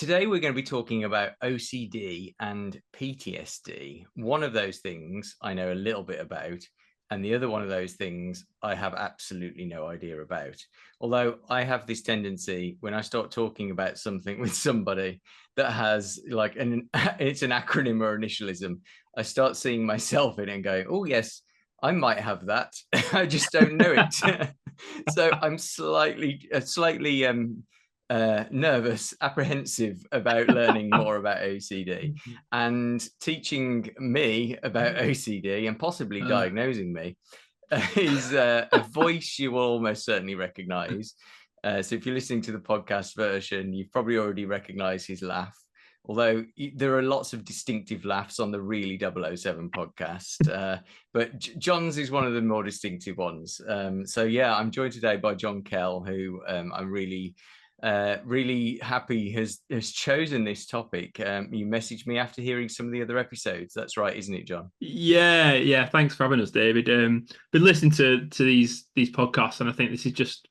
Today we're going to be talking about OCD and PTSD. One of those things I know a little bit about, and the other one of those things I have absolutely no idea about. Although I have this tendency when I start talking about something with somebody that has like it's an acronym or initialism, I start seeing myself in it and going, oh yes, I might have that. I just don't know it. So I'm slightly nervous, apprehensive about learning more about OCD, and teaching me about OCD and possibly diagnosing me is a voice you will almost certainly recognize. So if you're listening to the podcast version, you've probably already recognized his laugh. Although there are lots of distinctive laughs on the really 007 podcast. But John's is one of the more distinctive ones. So yeah, I'm joined today by John Kell, who I'm really happy has chosen this topic. You messaged me after hearing some of the other episodes. That's right, isn't it, John? Yeah. Thanks for having us, David. Been listening to these podcasts, and I think this is just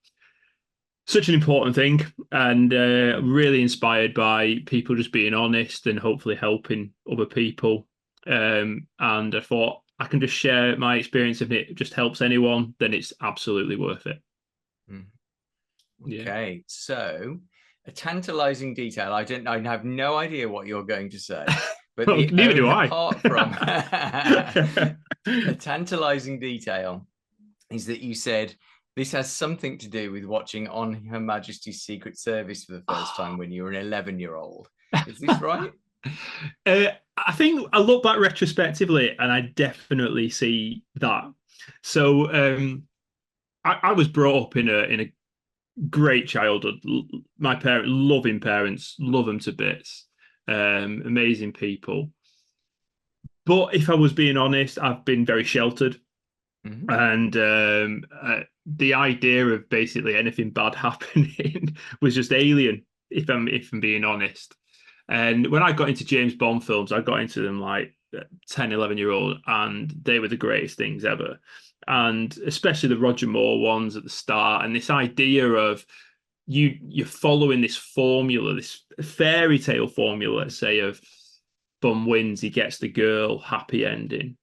such an important thing, and really inspired by people just being honest and hopefully helping other people. And I thought I can just share my experience. If it just helps anyone, then it's absolutely worth it. Okay, yeah. So a tantalizing detail. I have no idea what you're going to say, but well, neither do I. Apart from a tantalizing detail is that you said this has something to do with watching On Her Majesty's Secret Service for the first time when you were an 11-year-old. Is this right? I think I look back retrospectively and I definitely see that. So I was brought up in a great childhood. My loving parents, love them to bits. Amazing people. But if I was being honest, I've been very sheltered. Mm-hmm. And the idea of basically anything bad happening was just alien, if I'm being honest. And when I got into James Bond films, I got into them like 10, 11-year-old, and they were the greatest things ever. And especially the Roger Moore ones at the start, and this idea of you're following this formula, this fairy tale formula, let's say, of Bond wins, he gets the girl, happy ending.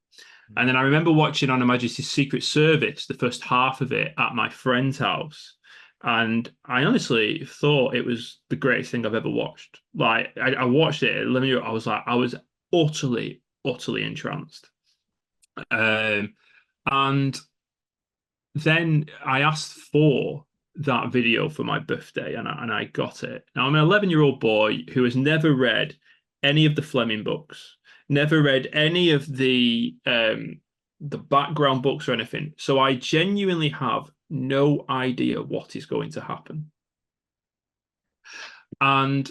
And then I remember watching On Her Majesty's Secret Service, the first half of it, at my friend's house. And I honestly thought it was the greatest thing I've ever watched. Like, I watched it at 11 years old. I was utterly entranced. And then I asked for that video for my birthday, and I got it. Now, I'm an 11-year-old boy who has never read any of the Fleming books, never read any of the background books or anything. So I genuinely have no idea what is going to happen. And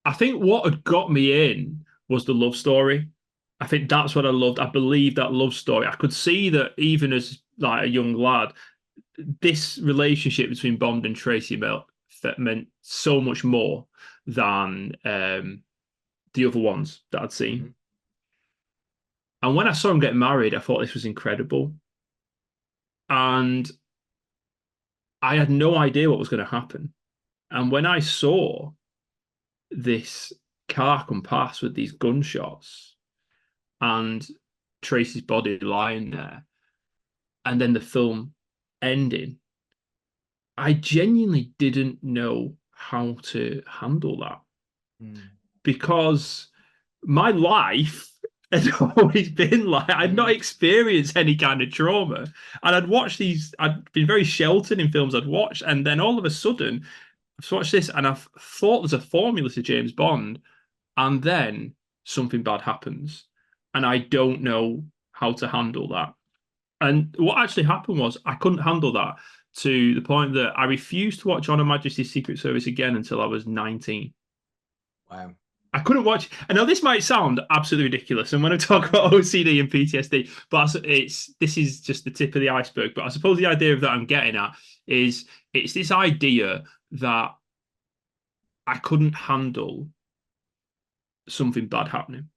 I think what had got me in was the love story. I think that's what I loved. I believe that love story. I could see that even as like a young lad, this relationship between Bond and Tracy meant so much more than the other ones that I'd seen. Mm-hmm. And when I saw him get married, I thought this was incredible. And I had no idea what was going to happen. And when I saw this car come past with these gunshots and Tracy's body lying there, and then the film ending, I genuinely didn't know how to handle that. Because my life had always been like, I'd not experienced any kind of trauma. And I'd been very sheltered in films I'd watched. And then all of a sudden, I've watched this and I've thought there's a formula to James Bond. And then something bad happens. And I don't know how to handle that. And what actually happened was I couldn't handle that, to the point that I refused to watch On Her Majesty's Secret Service again until I was 19. Wow. I couldn't watch. I know this might sound absolutely ridiculous, and when I talk about OCD and PTSD, but this is just the tip of the iceberg. But I suppose the idea of that I'm getting at is it's this idea that I couldn't handle something bad happening.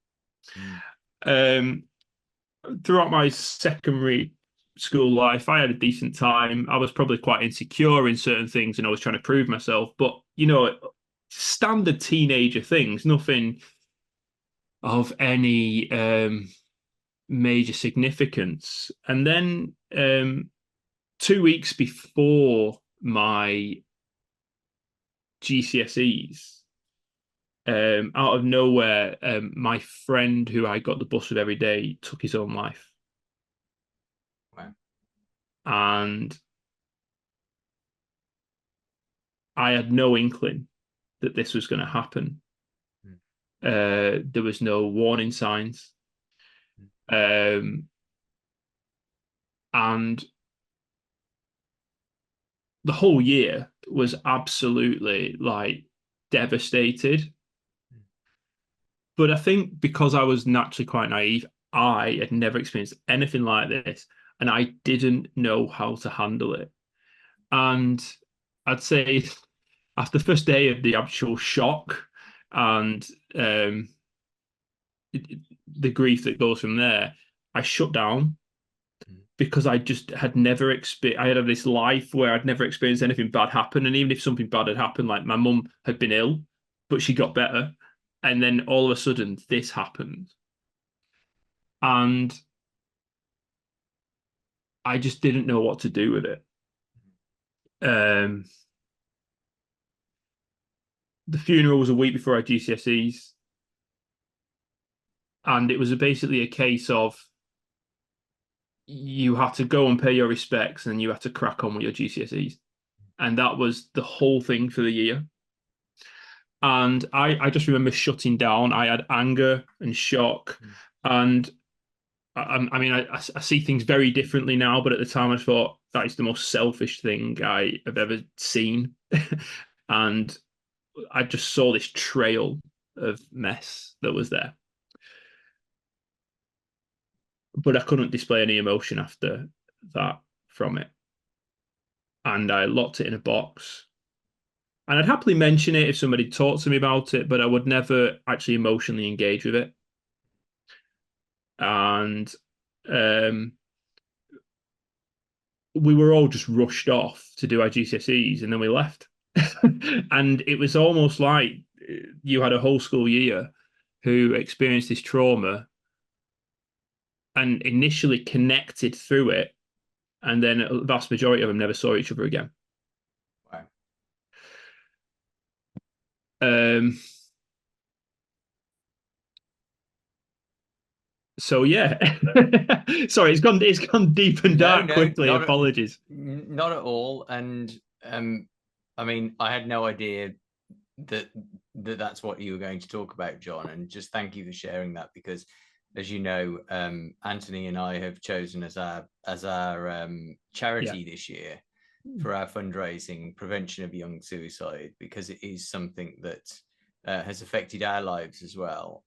Throughout my secondary school life, I had a decent time. I was probably quite insecure in certain things, and I was trying to prove myself. But standard teenager things, nothing of any major significance. And then 2 weeks before my GCSEs, out of nowhere, my friend who I got the bus with every day took his own life. Wow. And I had no inkling that this was going to happen. There was no warning signs. And the whole year was absolutely like devastated. But I think because I was naturally quite naive, I had never experienced anything like this, and I didn't know how to handle it. And I'd say after the first day of the actual shock and the grief that goes from there, I shut down because I just had never experienced. I had this life where I'd never experienced anything bad happen, and even if something bad had happened, like my mum had been ill, but she got better, and then all of a sudden this happened, and I just didn't know what to do with it. The funeral was a week before our GCSEs, and it was basically a case of you had to go and pay your respects and you had to crack on with your GCSEs. And that was the whole thing for the year. And I just remember shutting down. I had anger and shock. And I mean, I see things very differently now, but at the time I thought that is the most selfish thing I have ever seen. And I just saw this trail of mess that was there. But I couldn't display any emotion after that from it. And I locked it in a box. And I'd happily mention it if somebody talked to me about it, but I would never actually emotionally engage with it. And we were all just rushed off to do our GCSEs, and then we left. And it was almost like you had a whole school year who experienced this trauma and initially connected through it, and then a vast majority of them never saw each other again. Wow. So yeah, sorry, it's gone deep and dark quickly. Apologies. Not at all. And I mean, I had no idea that's what you were going to talk about, John. And just thank you for sharing that, because, as you know, Anthony and I have chosen as our charity this year for our fundraising prevention of young suicide, because it is something that has affected our lives as well.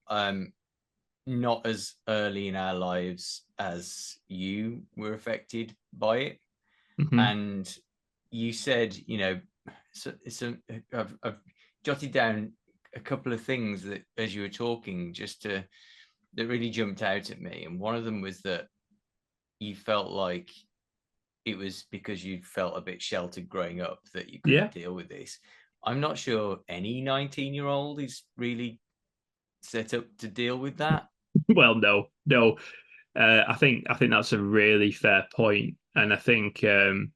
Not as early in our lives as you were affected by it. And you said, you know, I've jotted down a couple of things that, as you were talking, that really jumped out at me. And one of them was that you felt like it was because you felt a bit sheltered growing up that you couldn't deal with this. I'm not sure any 19-year-old is really set up to deal with that. Well, no. I think that's a really fair point, and I think that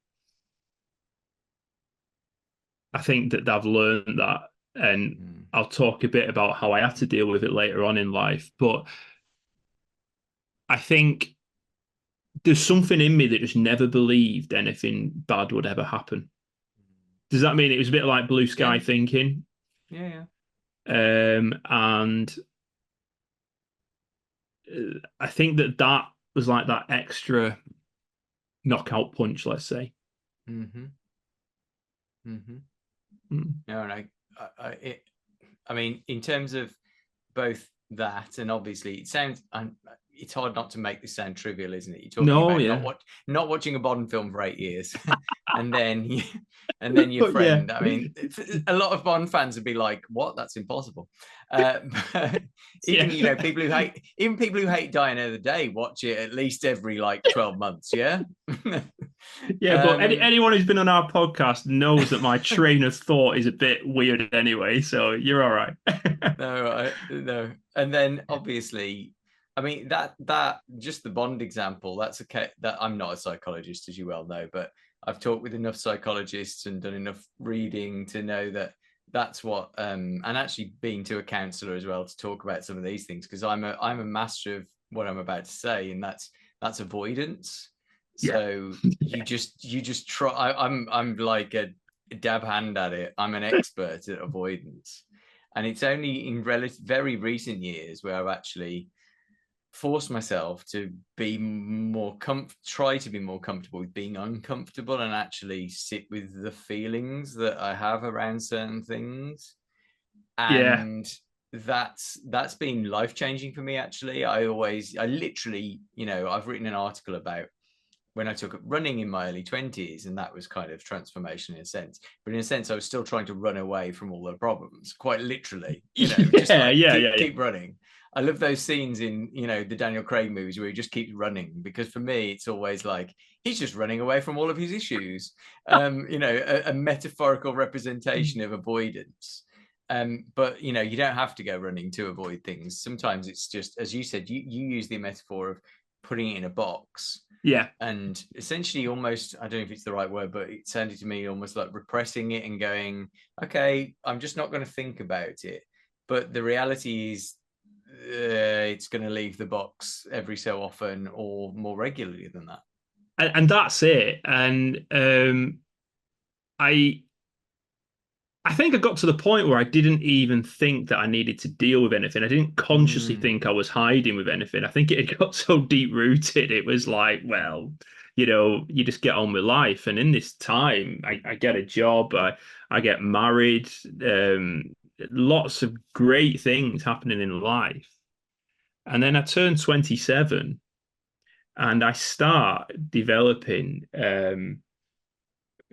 I've learned that, and I'll talk a bit about how I had to deal with it later on in life. But I think there's something in me that just never believed anything bad would ever happen. Does that mean it was a bit like blue sky thinking? Yeah. And I think that was like that extra knockout punch, let's say. No, and I mean, in terms of both that and obviously it sounds, it's hard not to make this sound trivial, isn't it? You're talking about not watching a Bond film for 8 years, and then your friend. I mean, a lot of Bond fans would be like, "What? That's impossible." But even you know, people who hate Die Another Day watch it at least every like 12 months. Yeah. Yeah, but anyone who's been on our podcast knows that my train of thought is a bit weird anyway, so you're all right. no. And then obviously, I mean that just the Bond example. That's okay. That I'm not a psychologist, as you well know, but I've talked with enough psychologists and done enough reading to know that that's what. And actually been to a counsellor as well to talk about some of these things, because I'm a master of what I'm about to say, and that's avoidance. Yeah. So Yeah. you just try. I'm like a dab hand at it. I'm an expert at avoidance, and it's only in very recent years where I've actually forced myself to be try to be more comfortable with being uncomfortable and actually sit with the feelings that I have around certain things. Yeah. And that's been life-changing for me, actually. I literally, I've written an article about when I took up running in my early 20s, and that was kind of transformation in a sense. But in a sense, I was still trying to run away from all the problems, quite literally, just Yeah, like yeah, yeah, yeah. keep running. I love those scenes in, the Daniel Craig movies where he just keeps running, because for me, it's always like he's just running away from all of his issues. A metaphorical representation of avoidance. But you don't have to go running to avoid things. Sometimes it's just, as you said, you use the metaphor of putting it in a box, Yeah. and essentially almost, I don't know if it's the right word, but it sounded to me almost like repressing it and going, okay, I'm just not going to think about it. But the reality is it's going to leave the box every so often or more regularly than that. And that's it. And I I think I got to the point where I didn't even think that I needed to deal with anything. I didn't consciously think I was hiding with anything. I think it had got so deep rooted. It was like, well, you just get on with life. And in this time, I get a job, I get married, lots of great things happening in life. And then I turn 27 and I start developing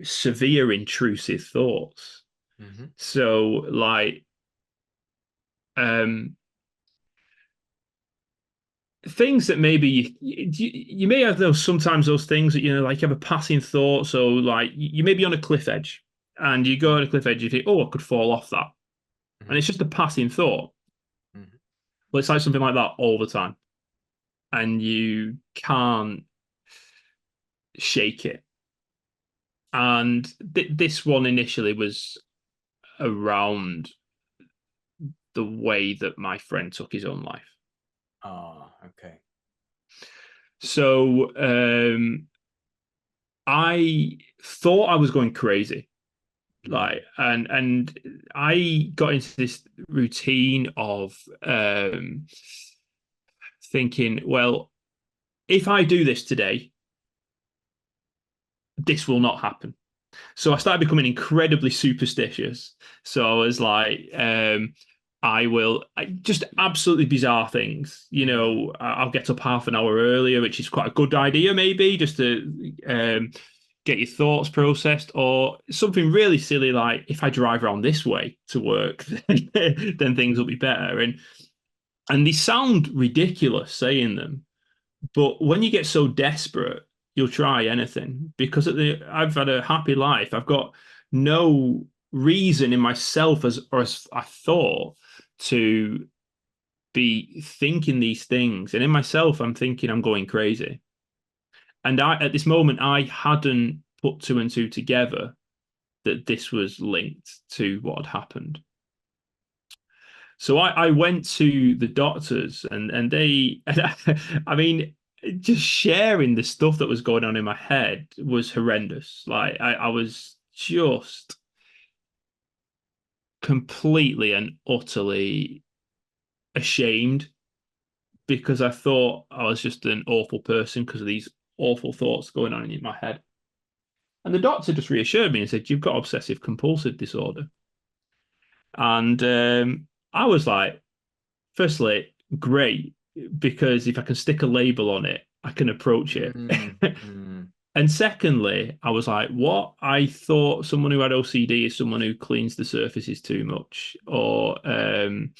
severe intrusive thoughts. Mm-hmm. So like um things that maybe you may have those sometimes those things that like you have a passing thought. So like you may be on a cliff edge and you go on a cliff edge, you think, oh, I could fall off that. And it's just a passing thought. Mm-hmm. But it's like something like that all the time. And you can't shake it. And this one initially was around the way that my friend took his own life. Oh, okay. So I thought I was going crazy. Mm. And I got into this routine of thinking, well, if I do this today, this will not happen. So I started becoming incredibly superstitious. So I was like, just absolutely bizarre things. I'll get up half an hour earlier, which is quite a good idea, maybe just to get your thoughts processed, or something really silly like if I drive around this way to work, then things will be better. And they sound ridiculous saying them, but when you get so desperate, you'll try anything because I've had a happy life. I've got no reason in myself as I thought to be thinking these things. And in myself, I'm thinking I'm going crazy. And at this moment, I hadn't put two and two together that this was linked to what had happened. So I went to the doctors and they, I mean, just sharing the stuff that was going on in my head was horrendous. Like I was just completely and utterly ashamed because I thought I was just an awful person because of these awful thoughts going on in my head. And the doctor just reassured me and said, "You've got obsessive compulsive disorder." And I was like, firstly, great, because if I can stick a label on it, I can approach it. Mm. Mm. And secondly, I was like, what? I thought someone who had OCD is someone who cleans the surfaces too much, or and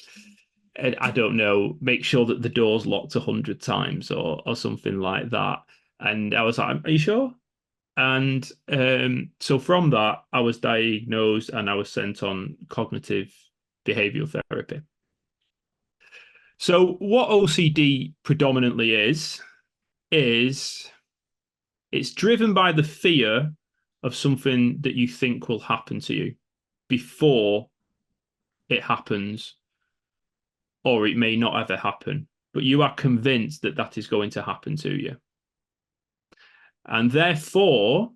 I don't know, make sure that the door's locked 100 times or something like that. And I was like, are you sure? And so from that, I was diagnosed and I was sent on cognitive behavioral therapy. So what OCD predominantly is it's driven by the fear of something that you think will happen to you before it happens, or it may not ever happen, but you are convinced that that is going to happen to you. And therefore,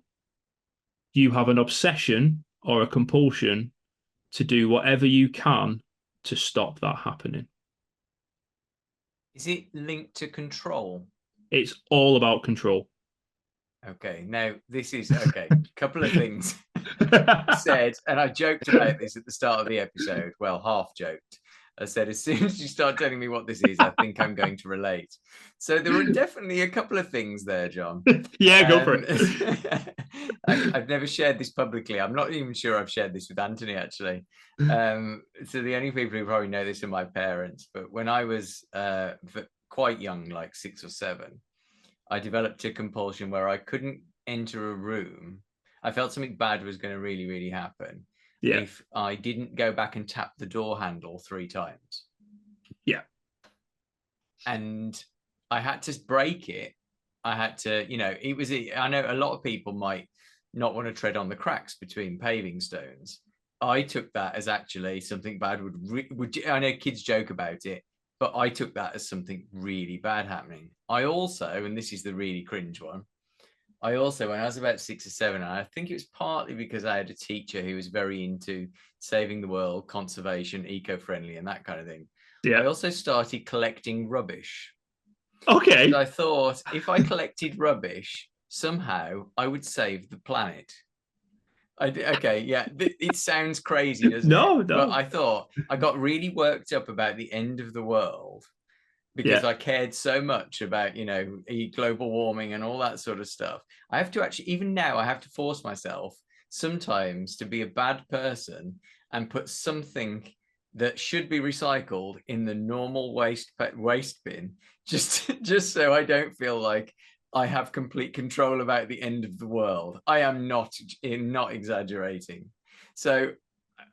you have an obsession or a compulsion to do whatever you can to stop that happening. Is it linked to control? It's all about control. Okay, now this is okay. Couple of things said, and I joked about this at the start of the episode. Well, half joked. I said, as soon as you start telling me what this is, I think I'm going to relate. So there were definitely a couple of things there, John. Yeah, go for it. I've never shared this publicly. I'm not even sure I've shared this with Anthony, actually. So the only people who probably know this are my parents. But when I was quite young, like 6 or 7, I developed a compulsion where I couldn't enter a room. I felt something bad was going to really, really happen if I didn't go back and tap the door handle 3 times. Yeah. And I had to break it. I had to, I know a lot of people might not want to tread on the cracks between paving stones. I took that as actually something bad would I know kids joke about it, but I took that as something really bad happening. I also, and this is the really cringe one, I also, when I was about 6 or 7, and I think it was partly because I had a teacher who was very into saving the world, conservation, eco-friendly, and that kind of thing. Yeah. I also started collecting rubbish. Okay. So I thought if I collected rubbish, somehow I would save the planet. Okay, yeah, it sounds crazy, doesn't it? No. But I thought I got really worked up about the end of the world because I cared so much about, global warming and all that sort of stuff. I have to actually, even now, I have to force myself sometimes to be a bad person and put something that should be recycled in the normal waste bin, just so I don't feel like I have complete control about the end of the world. I am not exaggerating. So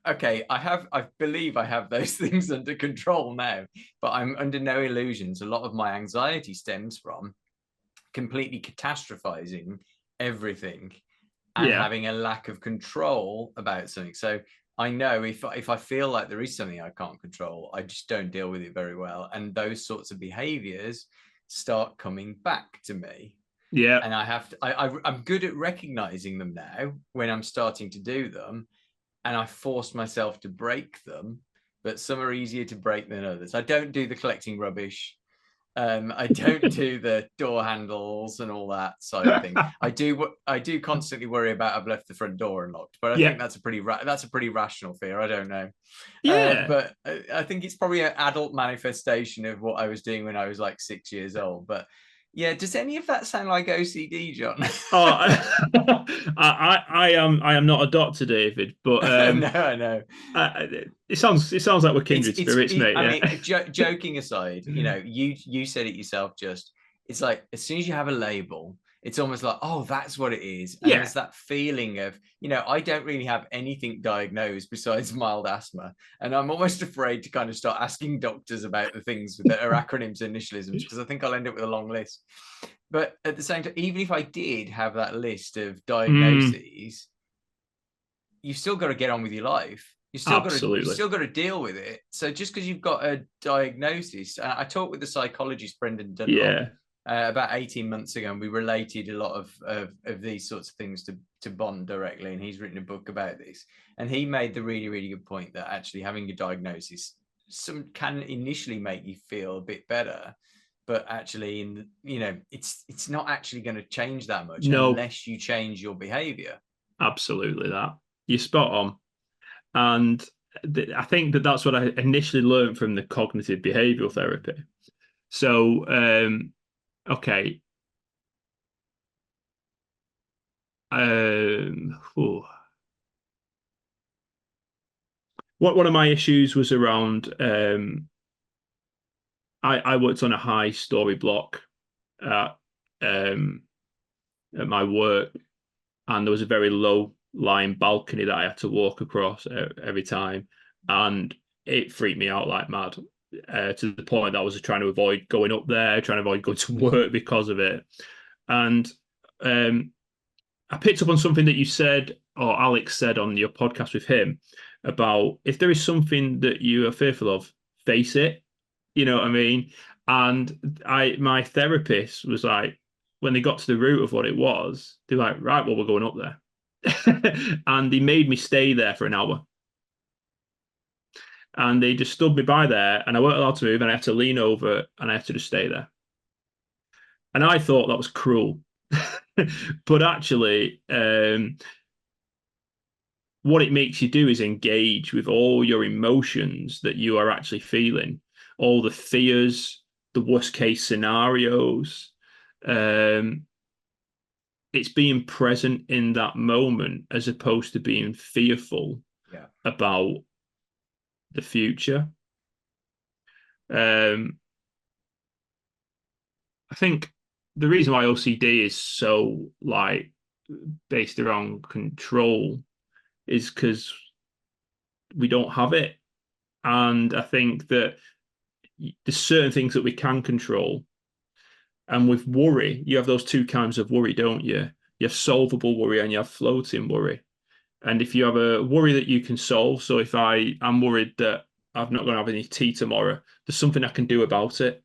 okay, I believe I have those things under control now, but I'm under no illusions. A lot of my anxiety stems from completely catastrophizing everything and having a lack of control about something. So I know if I feel like there is something I can't control, I just don't deal with it very well. And those sorts of behaviors start coming back to me. Yeah. And I have to, I'm good at recognizing them now when I'm starting to do them. And I forced myself to break them, but some are easier to break than others. I don't do the collecting rubbish. I don't do the door handles and all that side of thing. I do constantly worry about I've left the front door unlocked, but I think that's a pretty rational fear. I don't know. Yeah. But I think it's probably an adult manifestation of what I was doing when I was like 6 years old. But yeah, does any of that sound like OCD, John? I am not a doctor, David, but No, I know. It sounds like we're kindred spirits, mate. I mean, joking aside, you said it yourself. Just it's like as soon as you have a label, it's almost like, oh, that's what it is. And there's that feeling of, I don't really have anything diagnosed besides mild asthma, and I'm almost afraid to kind of start asking doctors about the things that are acronyms and initialisms because I think I'll end up with a long list. But at the same time, even if I did have that list of diagnoses, you've still got to get on with your life. You've still got to deal with it. So just because you've got a diagnosis, I talked with the psychologist Brendan Dunlop about 18 months ago, and we related a lot of these sorts of things to Bond directly, and he's written a book about this. And he made the really, really good point that actually having a diagnosis can initially make you feel a bit better, but actually, it's not actually going to change that much unless you change your behavior. Absolutely, that you're spot on. And I think that's what I initially learned from the cognitive behavioral therapy. So, okay. One of my issues was around I worked on a high story block at my work, and there was a very low lying balcony that I had to walk across every time, and it freaked me out like mad. To the point that I was trying to avoid going up there, trying to avoid going to work because of it. And I picked up on something that you said, or Alex said on your podcast with him, about if there is something that you are fearful of, face it. You know what I mean? And my therapist was like, when they got to the root of what it was, they're like, right, well, we're going up there. And they made me stay there for an hour. And they just stood me by there, and I weren't allowed to move, and I had to lean over, and I had to just stay there. And I thought that was cruel. But actually, what it makes you do is engage with all your emotions that you are actually feeling, all the fears, the worst case scenarios. It's being present in that moment as opposed to being fearful about the future. I think the reason why OCD is so like based around control is because we don't have it. And I think that there's certain things that we can control. And with worry, you have those two kinds of worry, don't you? You have solvable worry and you have floating worry. And if you have a worry that you can solve, so if I am worried that I'm not going to have any tea tomorrow, there's something I can do about it.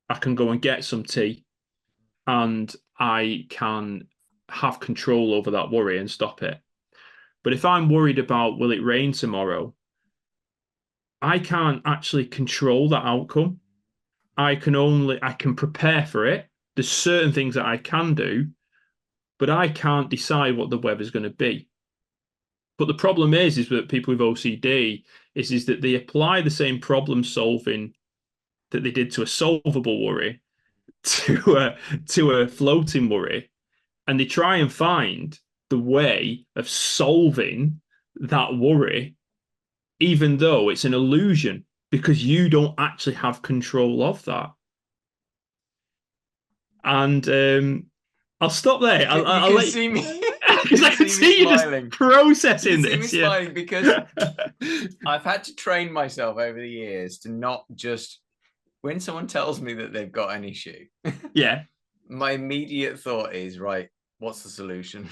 I can go and get some tea, and I can have control over that worry and stop it. But if I'm worried about will it rain tomorrow, I can't actually control that outcome. I can prepare for it. There's certain things that I can do, but I can't decide what the weather's going to be. But the problem is that people with OCD is that they apply the same problem solving that they did to a solvable worry to a floating worry, and they try and find the way of solving that worry, even though it's an illusion because you don't actually have control of that. And I'll stop there. I'll let see me. because I can see you smiling. Just processing you can this. See me smiling because I've had to train myself over the years to not just when someone tells me that they've got an issue. Yeah. My immediate thought is, right, what's the solution?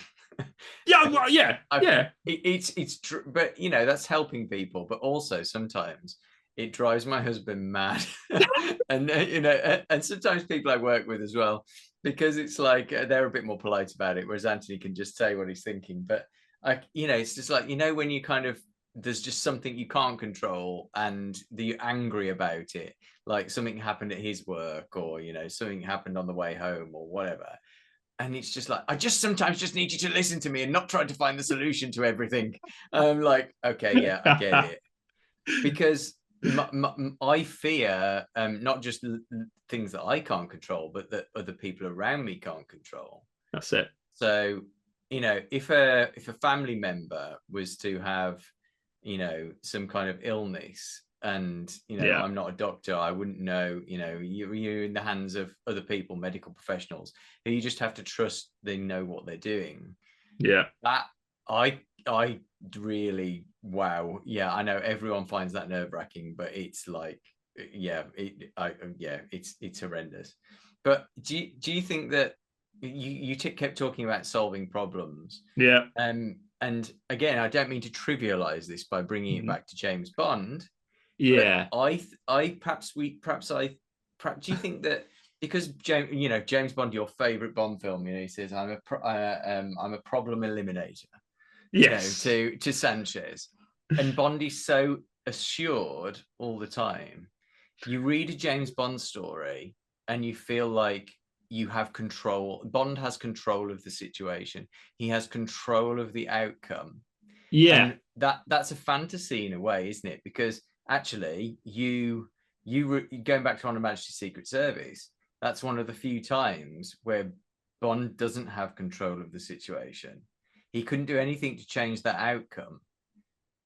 Yeah, well, yeah. It's true, but you know that's helping people, but also sometimes it drives my husband mad, and you know, and sometimes people I work with as well, because it's like they're a bit more polite about it, whereas Anthony can just say what he's thinking. But you know, it's just like when you kind of there's just something you can't control, and you're angry about it, like something happened at his work, or you know, something happened on the way home, or whatever. And it's just like, I just sometimes just need you to listen to me and not try to find the solution to everything. I'm like, okay, yeah, I get it. Because I fear not just things that I can't control, but that other people around me can't control. That's it. So, you know, if a family member was to have, you know, some kind of illness, and you know, I'm not a doctor, I wouldn't know, you know, you're in the hands of other people, medical professionals, who you just have to trust they know what they're doing. That I really, wow, yeah, I know everyone finds that nerve-wracking, but it's like, it's horrendous. But do you think that you kept talking about solving problems? And again, I don't mean to trivialize this by bringing it back to James Bond. Yeah. Perhaps do you think that because James Bond, your favorite Bond film, you know, he says I'm a problem eliminator, yes, you know, to Sanchez, and Bond is so assured all the time. You read a James Bond story and you feel like you have control. Bond has control of the situation. He has control of the outcome. And that's a fantasy in a way, isn't it? Because actually, you going back to one of Majesty's Secret Service, that's one of the few times where Bond doesn't have control of the situation. He couldn't do anything to change that outcome,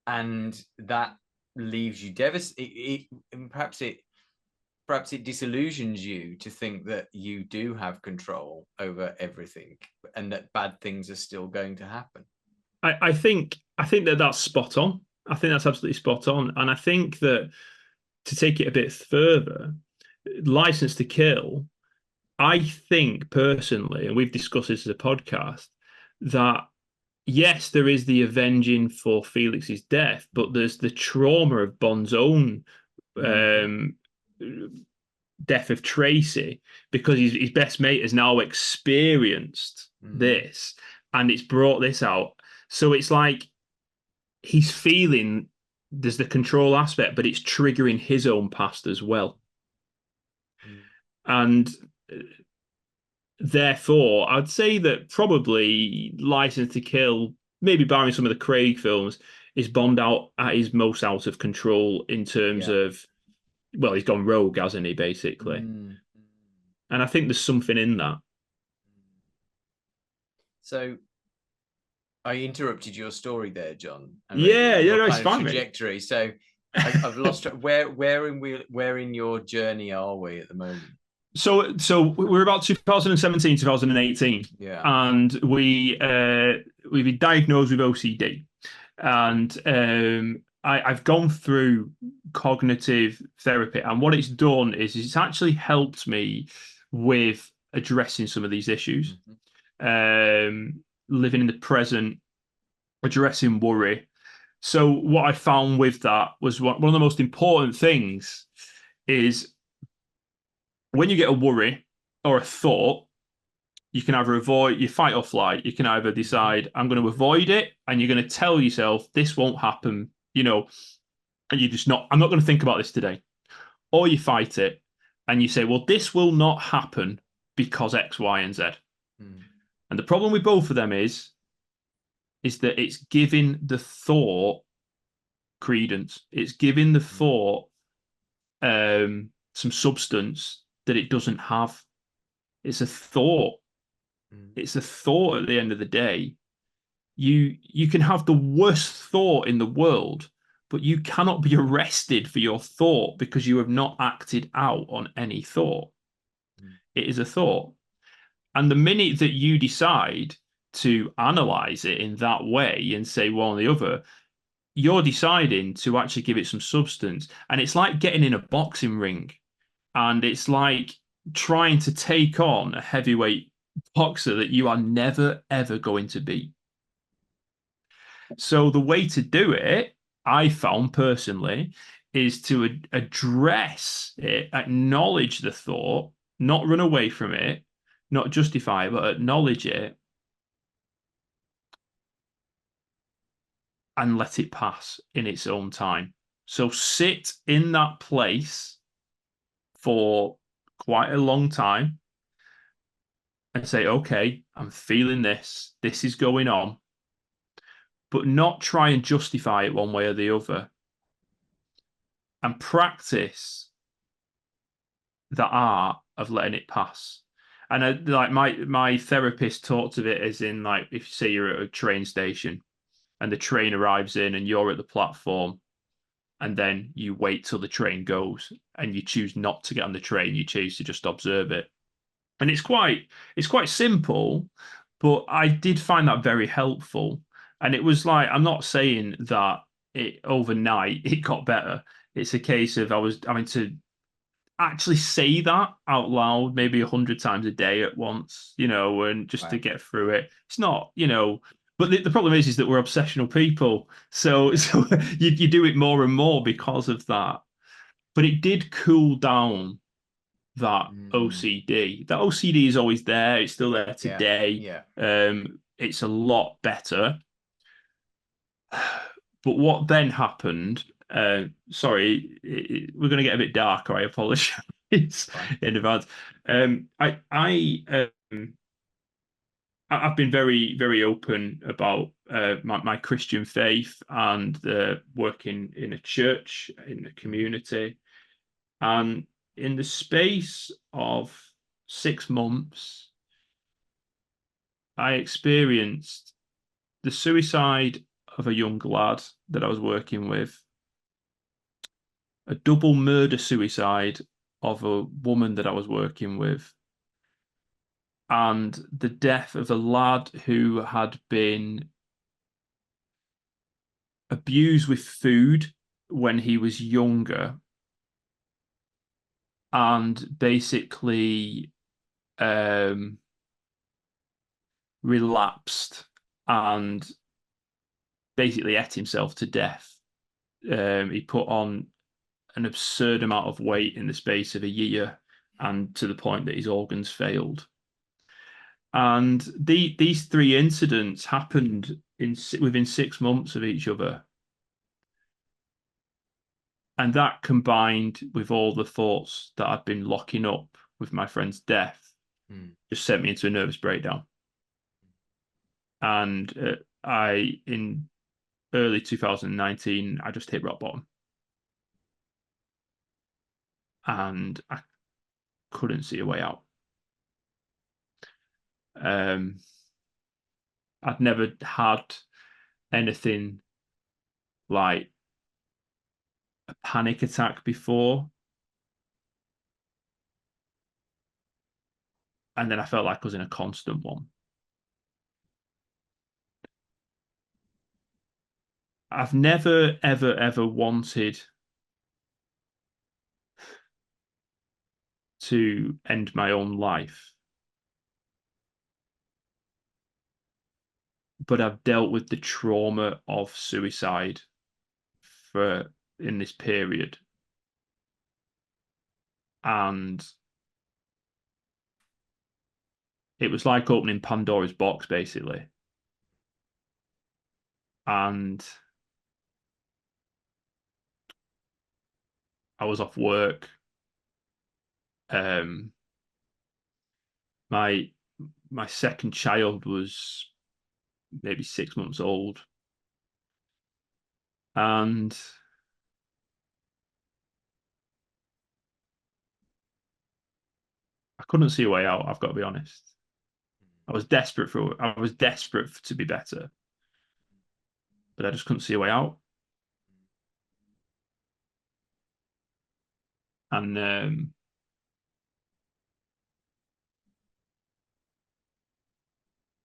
and that leaves you devastated. perhaps it disillusions you to think that you do have control over everything and that bad things are still going to happen. I think that's spot on. I think that's absolutely spot on. And I think that to take it a bit further, License to Kill, I think personally, and we've discussed this as a podcast, that yes, there is the avenging for Felix's death, but there's the trauma of Bond's own death of Tracy, because his best mate has now experienced this, and it's brought this out. So it's like he's feeling there's the control aspect, but it's triggering his own past as well. And therefore, I'd say that probably License to Kill, maybe barring some of the Craig films, is Bond out at his most out of control in terms of, well, he's gone rogue, hasn't he, basically? And I think there's something in that. So I interrupted your story there, John. Yeah, it's fine, trajectory. Mate. So I've lost where in your journey are we at the moment? So we're about 2017, 2018, and we've been diagnosed with OCD, and I've gone through cognitive therapy, and what it's done is it's actually helped me with addressing some of these issues, living in the present, addressing worry. So what I found with that was one of the most important things is when you get a worry or a thought, you can either avoid, you fight or flight. You can either decide, I'm going to avoid it, and you're going to tell yourself this won't happen, and you're just not, I'm not going to think about this today. Or you fight it and you say, well, this will not happen because X, Y, and Z. And the problem with both of them is that it's giving the thought credence. It's giving the thought some substance that it doesn't have. It's a thought. It's a thought at the end of the day. You can have the worst thought in the world, but you cannot be arrested for your thought because you have not acted out on any thought. It is a thought. And the minute that you decide to analyze it in that way and say one or the other, you're deciding to actually give it some substance. And it's like getting in a boxing ring, and it's like trying to take on a heavyweight boxer that you are never, ever going to beat. So the way to do it, I found personally, is to address it, acknowledge the thought, not run away from it, not justify it, but acknowledge it, and let it pass in its own time. So sit in that place for quite a long time and say, okay, I'm feeling this. This is going on. But not try and justify it one way or the other. And practice the art of letting it pass. And like my therapist talked of it as in, like, if you say you're at a train station and the train arrives in and you're at the platform, and then you wait till the train goes and you choose not to get on the train, you choose to just observe it. And it's quite simple, but I did find that very helpful. And it was like, I'm not saying that it overnight it got better. It's a case of I was having to actually say that out loud maybe 100 times a day at once, and just to get through it. It's not, but the problem is that we're obsessional people. So you do it more and more because of that. But it did cool down that OCD. That OCD is always there. It's still there today. It's a lot better. But what then happened? Sorry, we're going to get a bit darker. I apologize in advance. I've been very, very open about my Christian faith and working in a church, in a community. And in the space of 6 months, I experienced the suicide of a young lad that I was working with, a double murder suicide of a woman that I was working with, and the death of a lad who had been abused with food when he was younger, and basically relapsed and basically ate himself to death. He put on an absurd amount of weight in the space of a year, and to the point that his organs failed. And these three incidents happened within 6 months of each other. And that combined with all the thoughts that I'd been locking up with my friend's death just sent me into a nervous breakdown. And in early 2019, I just hit rock bottom. And I couldn't see a way out. I'd never had anything like a panic attack before. And then I felt like I was in a constant one. I've never, ever, ever wanted to end my own life. But I've dealt with the trauma of suicide in this period. And it was like opening Pandoras Box, basically. And I was off work. My second child was maybe 6 months old. And I couldn't see a way out, I've got to be honest. I was desperate to be better, but I just couldn't see a way out. And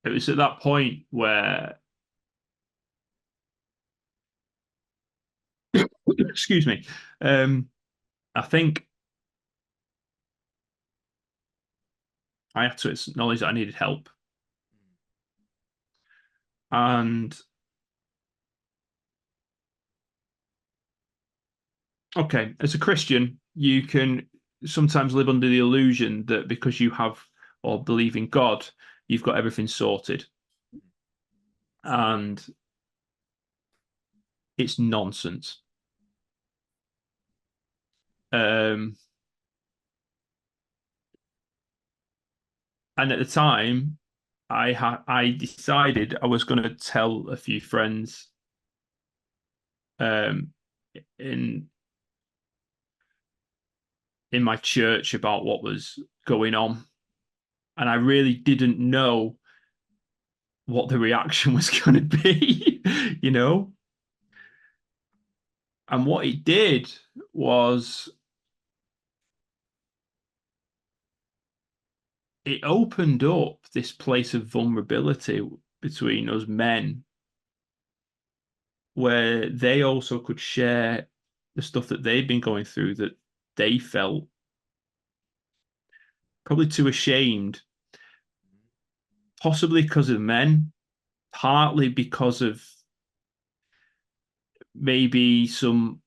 it was at that point where, excuse me, I think I had to acknowledge that I needed help. And okay, as a Christian, you can sometimes live under the illusion that because you have or believe in God, you've got everything sorted. And it's nonsense. And at the time, I decided I was going to tell a few friends in my church about what was going on, and I really didn't know what the reaction was going to be, you know. And what it did was it opened up this place of vulnerability between us men, where they also could share the stuff that they'd been going through, that they felt probably too ashamed, possibly because of men, partly because of maybe some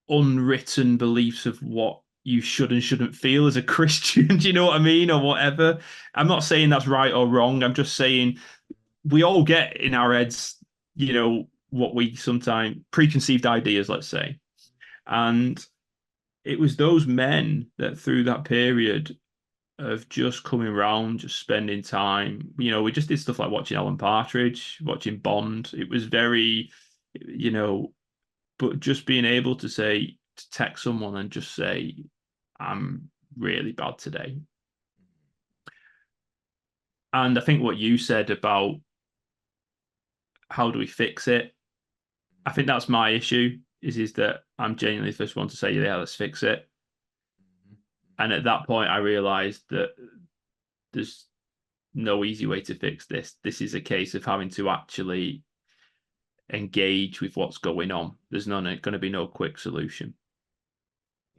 unwritten beliefs of what you should and shouldn't feel as a Christian. Do you know what I mean? Or whatever. I'm not saying that's right or wrong. I'm just saying we all get in our heads, you know, what we sometimes preconceived ideas, let's say. And it was those men that through that period of just coming around, just spending time, you know, we just did stuff like watching Alan Partridge, watching Bond. It was very, you know, but just being able to say, to text someone and just say, I'm really bad today. And I think what you said about how do we fix it, I think that's my issue, is that I'm genuinely the first one to say, yeah, let's fix it. And at that point, I realized that there's no easy way to fix this. This is a case of having to actually engage with what's going on. There's not going to be no quick solution.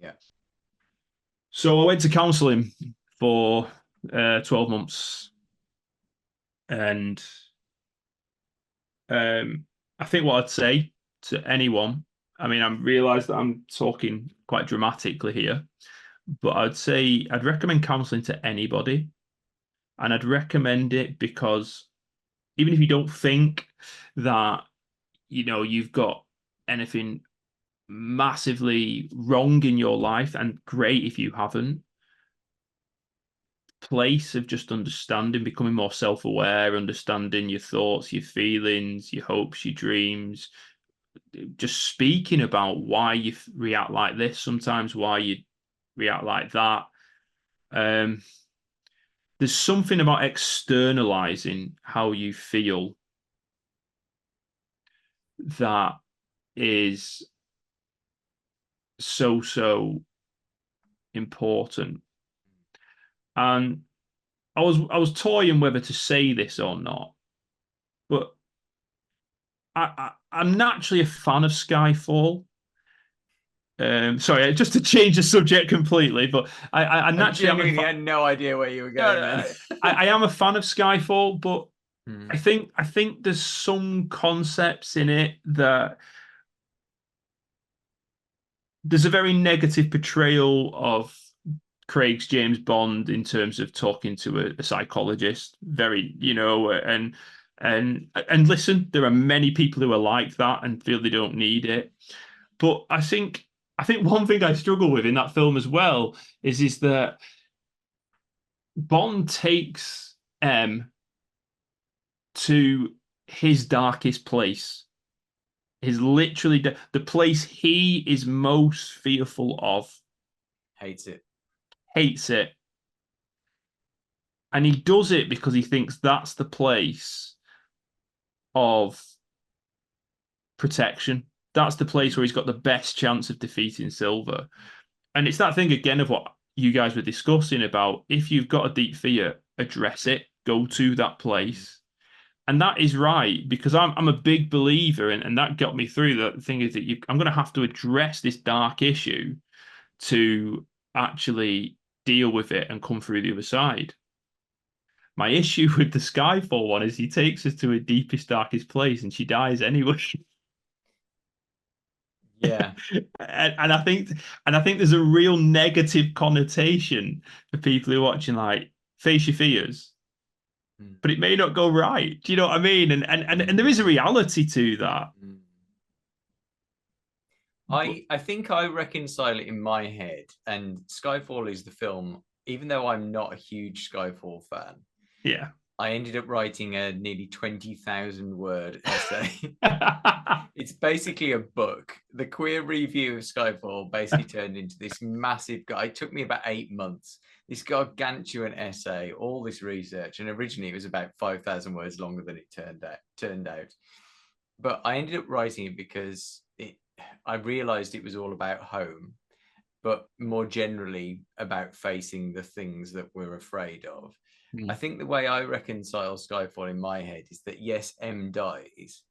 Yeah. So I went to counselling for 12 months, and I think what I'd say to anyone, I mean, I realise that I'm talking quite dramatically here, but I'd say I'd recommend counselling to anybody, and I'd recommend it because even if you don't think that you've got anything massively wrong in your life, and great if you haven't, place of just understanding, becoming more self-aware, understanding your thoughts, your feelings, your hopes, your dreams, just speaking about why you react like this sometimes, why you react like that. There's something about externalizing how you feel that is so important. And I was toying whether to say this or not, but I'm naturally a fan of Skyfall. Sorry, just to change the subject completely, but I I naturally am a genuinely had no idea where you were going then. I am a fan of Skyfall, but Hmm. I think there's some concepts in it that there's a very negative portrayal of Craig's James Bond in terms of talking to a psychologist. Very, and listen, there are many people who are like that and feel they don't need it. But I think one thing I struggle with in that film as well is that Bond takes M to his darkest place. His literally the place he is most fearful of, Hates it. hates it, and he does it because he thinks that's the place of protection. That's the place where he's got the best chance of defeating Silver. And it's that thing again of what you guys were discussing about if you've got a deep fear, address it, go to that place. And that is right, because I'm a big believer, and that got me through. The thing is that I'm going to have to address this dark issue to actually deal with it and come through the other side. My issue with the Skyfall one is he takes us to a deepest, darkest place, and she dies anyway. Yeah. and I think there's a real negative connotation for people who are watching, like, face your fears, Mm. but it may not go right. Do you know what I mean? And there is a reality to that. Mm. But I think I reconcile it in my head, and Skyfall is the film. Even though I'm not a huge Skyfall fan, yeah. I ended up writing a nearly 20,000 word essay. It's basically a book. The queer review of Skyfall basically turned into this massive guy. It took me about 8 months. This gargantuan essay, all this research, and originally it was about 5,000 words longer than it turned out. But I ended up writing it because I realized it was all about home, but more generally about facing the things that we're afraid of. I Mm. think the way I reconcile Skyfall in my head is that yes, M dies,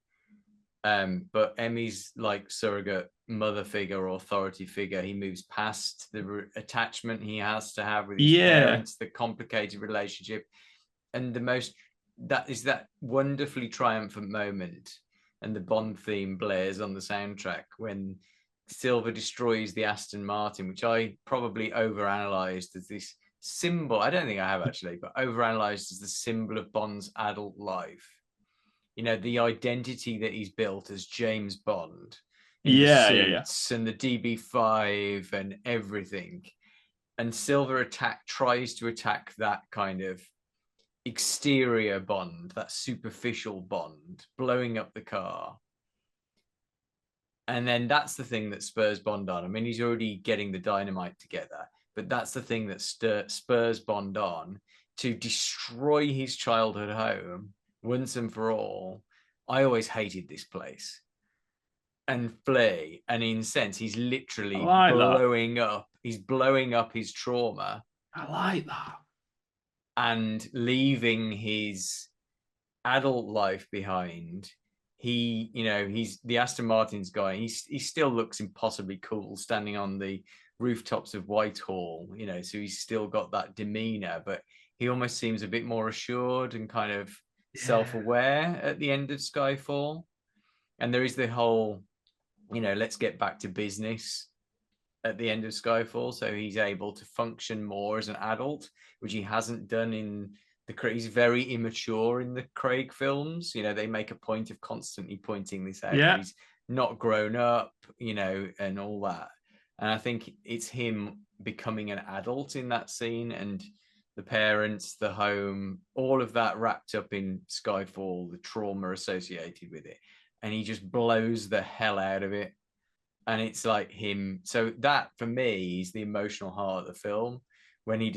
but Emmy's like surrogate mother figure or authority figure. He moves past the attachment he has to have with his Yeah. parents, the complicated relationship, and that is that wonderfully triumphant moment. And the Bond theme blares on the soundtrack when Silver destroys the Aston Martin, which I probably overanalyzed as this symbol. I don't think I have actually, but overanalyzed as the symbol of Bond's adult life. The identity that he's built as James Bond in the Yeah. suits and the DB5 and everything. And Silver tries to attack that kind of exterior Bond, that superficial Bond, blowing up the car. And then that's the thing that spurs Bond on. I mean, he's already getting the dynamite together, but that's the thing that spurs Bond on to destroy his childhood home once and for all. I always hated this place, and flee. And in a sense, he's I literally like that. blowing up he's blowing up his trauma. I like that. And leaving his adult life behind. He's the Aston Martin's guy. He still looks impossibly cool standing on the rooftops of Whitehall, so he's still got that demeanor, but he almost seems a bit more assured and kind of self-aware at the end of Skyfall. And there is the whole, let's get back to business at the end of Skyfall. So he's able to function more as an adult, which he hasn't done in he's very immature in the Craig films. They make a point of constantly pointing this out, that he's not grown up, and all that. And I think it's him becoming an adult in that scene, and the parents, the home, all of that wrapped up in Skyfall, the trauma associated with it. And he just blows the hell out of it. And it's like him. So that for me is the emotional heart of the film, when he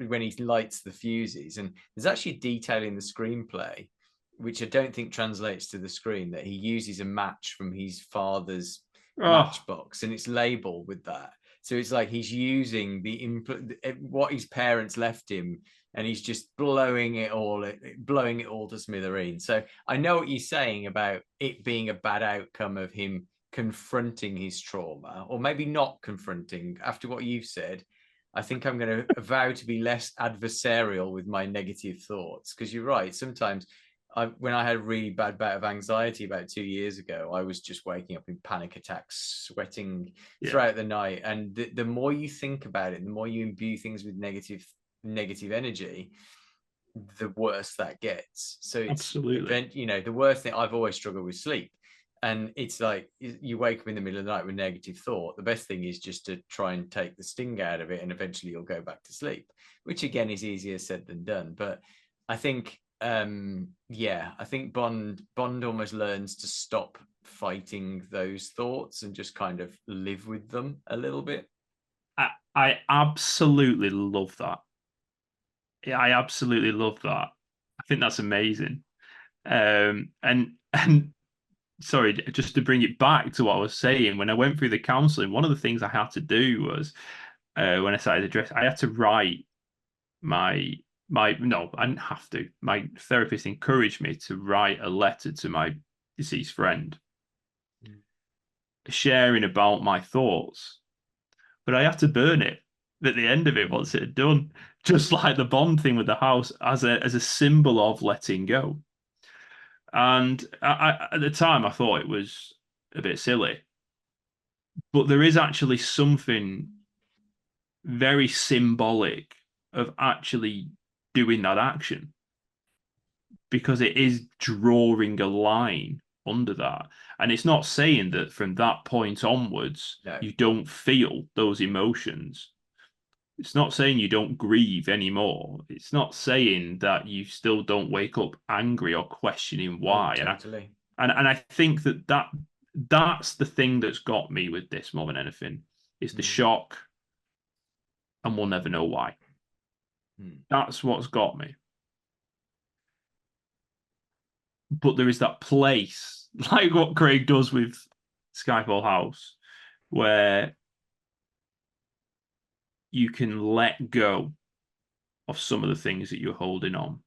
when he lights the fuses. And there's actually a detail in the screenplay, which I don't think translates to the screen, that he uses a match from his father's matchbox, and it's labeled with that. So it's like he's using what his parents left him, and he's just blowing it all to smithereens. So I know what you're saying about it being a bad outcome of him confronting his trauma, or maybe not confronting. After what you've said, I think I'm going to vow to be less adversarial with my negative thoughts, because you're right. Sometimes when I had a really bad bout of anxiety about 2 years ago, I was just waking up in panic attacks, sweating throughout the night. And the more you think about it, the more you imbue things with negative energy, the worse that gets. So it's absolutely, the worst thing. I've always struggled with sleep. And it's like you wake up in the middle of the night with negative thought. The best thing is just to try and take the sting out of it, and eventually you'll go back to sleep, which again is easier said than done. But I think, I think Bond almost learns to stop fighting those thoughts and just kind of live with them a little bit. I absolutely love that. Yeah, I absolutely love that. I think that's amazing. And sorry, just to bring it back to what I was saying, when I went through the counselling, one of the things I had to do was when I started to dress, I had to write no, I didn't have to. My therapist encouraged me to write a letter to my deceased friend, sharing about my thoughts, but I had to burn it at the end of it once it had done, just like the Bond thing with the house, as a symbol of letting go. And at the time, I thought it was a bit silly, but there is actually something very symbolic of actually doing that action, because it is drawing a line under that. And it's not saying that from that point onwards, you don't feel those emotions. It's not saying you don't grieve anymore. It's not saying that you still don't wake up angry or questioning why. Oh, totally. And I think that's the thing that's got me with this more than anything, is the shock, and we'll never know why. That's what's got me. But there is that place, like what Craig does with Skyfall House, where you can let go of some of the things that you're holding on.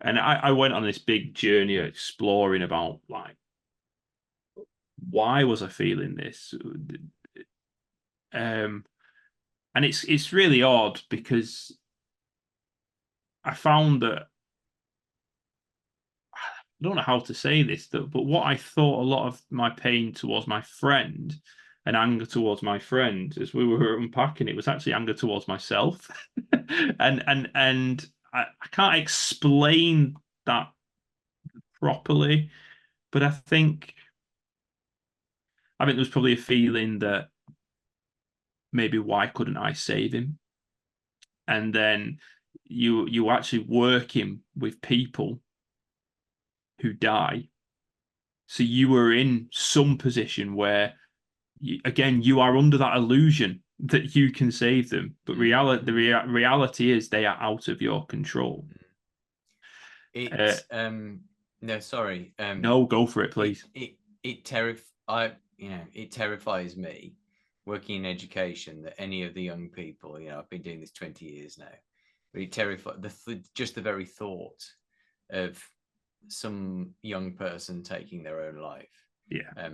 And I went on this big journey exploring about, like, why was I feeling this? And it's really odd, because I found that, I don't know how to say this, but what I thought a lot of my pain towards my friend and anger towards my friend, as we were unpacking it, was actually anger towards myself. and I can't explain that properly, but I think there was probably a feeling that maybe, why couldn't I save him? And then you actually working with people who die. So you were in some position where, again, you are under that illusion that you can save them, but reality is they are out of your control. It no, sorry. No, go for it, please. It terrifies me working in education that any of the young people, I've been doing this 20 years now, really terrified. Just the very thought of some young person taking their own life. Yeah.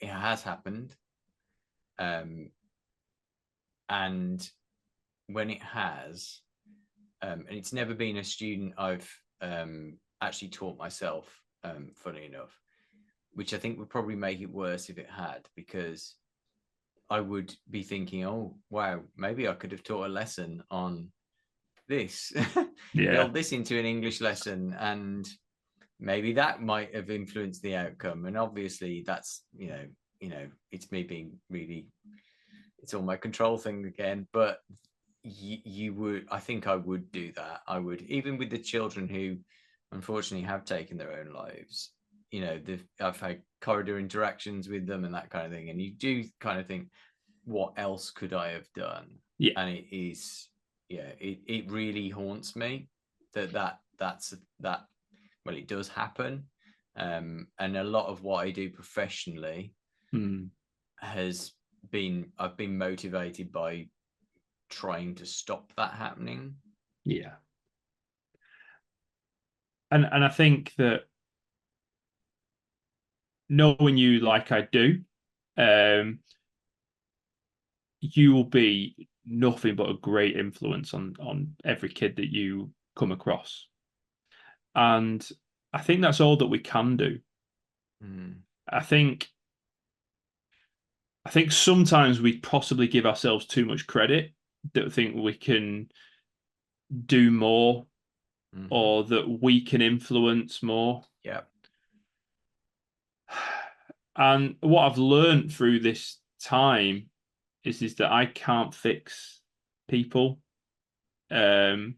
It has happened. And when it has, and it's never been a student I've actually taught myself, funny enough, which I think would probably make it worse if it had, because I would be thinking, oh, wow, maybe I could have taught a lesson on this, build this into an English lesson, and maybe that might have influenced the outcome. And obviously that's, it's me being really, it's all my control thing again. But you would, I think I would do that. I would, even with the children who unfortunately have taken their own lives, I've had corridor interactions with them and that kind of thing. And you do kind of think, what else could I have done? Yeah. And it is, it really haunts me that's well, it does happen. And a lot of what I do professionally has been, I've been motivated by trying to stop that happening. Yeah. And I think that knowing you like I do, you will be nothing but a great influence on every kid that you come across. And I think that's all that we can do. I think sometimes we possibly give ourselves too much credit, that think we can do more, or that we can influence more. Yeah. And what I've learned through this time is that I can't fix people. And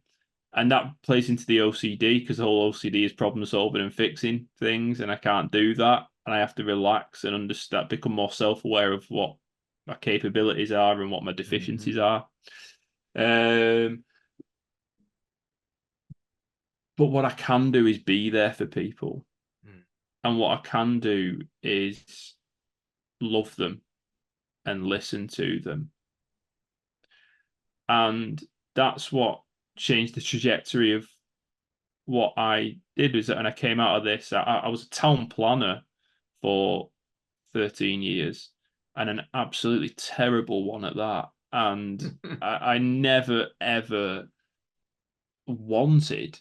that plays into the OCD, because the whole OCD is problem solving and fixing things, and I can't do that. And I have to relax and understand, become more self-aware of what my capabilities are and what my deficiencies are. But what I can do is be there for people. And what I can do is love them and listen to them. And that's what changed the trajectory of what I did. And I came out of this, I was a town planner for 13 years, and an absolutely terrible one at that. And I never, ever wanted